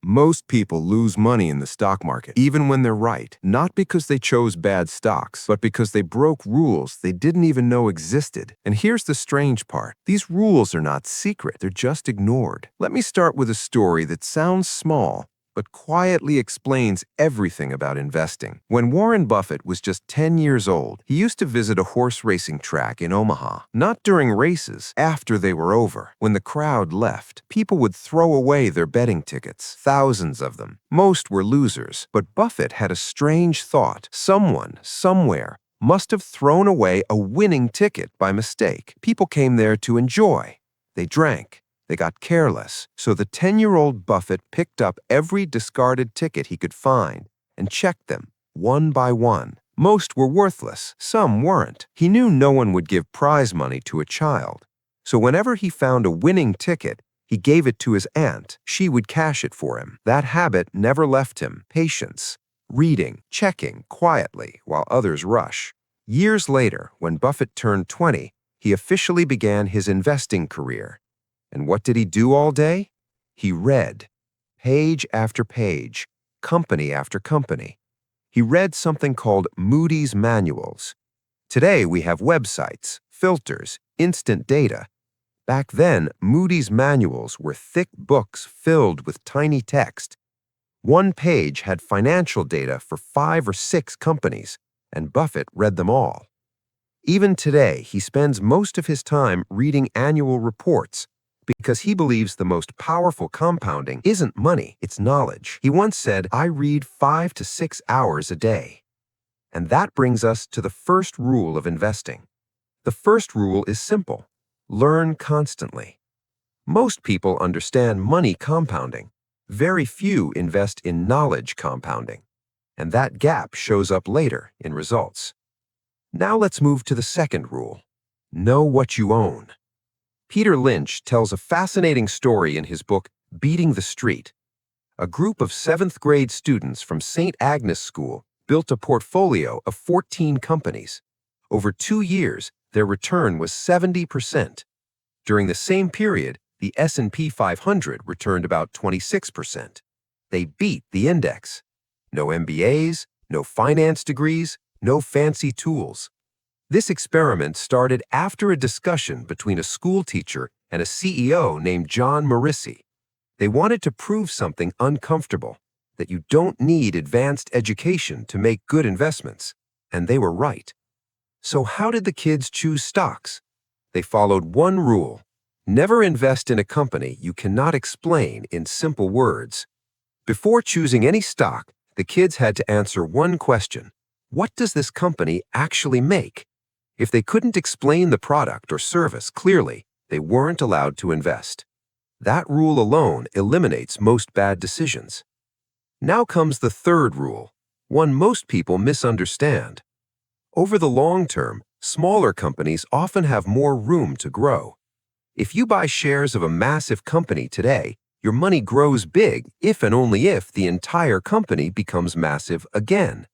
Most people lose money in the stock market, even when they're right, not because they chose bad stocks, but because they broke rules they didn't even know existed. And here's the strange part. These rules are not secret, they're just ignored. Let me start with a story that sounds small, but quietly explains everything about investing. When Warren Buffett was just 10 years old, he used to visit a horse racing track in Omaha. Not during races, after they were over. When the crowd left, people would throw away their betting tickets, thousands of them. Most were losers, but Buffett had a strange thought. Someone, somewhere, must have thrown away a winning ticket by mistake. People came there to enjoy. They drank. They got careless, so the 10-year-old Buffett picked up every discarded ticket he could find and checked them, one by one. Most were worthless, some weren't. He knew no one would give prize money to a child. So whenever he found a winning ticket, he gave it to his aunt. She would cash it for him. That habit never left him. Patience, reading, checking quietly while others rush. Years later, when Buffett turned 20, he officially began his investing career. And what did he do all day? He read, page after page, company after company. He read something called Moody's manuals. Today we have websites, filters, instant data. Back then, Moody's manuals were thick books filled with tiny text. One page had financial data for 5 or 6 companies, and Buffett read them all. Even today, he spends most of his time reading annual reports, because he believes the most powerful compounding isn't money, it's knowledge. He once said, "I read 5 to 6 hours a day." And that brings us to the first rule of investing. The first rule is simple: learn constantly. Most people understand money compounding. Very few invest in knowledge compounding. And that gap shows up later in results. Now let's move to the second rule: know what you own. Peter Lynch tells a fascinating story in his book, Beating the Street. A group of 7th grade students from St. Agnes School built a portfolio of 14 companies. Over 2 years, their return was 70%. During the same period, the S&P 500 returned about 26%. They beat the index. No MBAs, no finance degrees, no fancy tools. This experiment started after a discussion between a school teacher and a CEO named John Marissi. They wanted to prove something uncomfortable, that you don't need advanced education to make good investments. And they were right. So how did the kids choose stocks? They followed one rule: never invest in a company you cannot explain in simple words. Before choosing any stock, the kids had to answer one question: what does this company actually make? If they couldn't explain the product or service clearly, they weren't allowed to invest. That rule alone eliminates most bad decisions. Now comes the third rule, one most people misunderstand. Over the long term, smaller companies often have more room to grow. If you buy shares of a massive company today, your money grows big if and only if the entire company becomes massive again.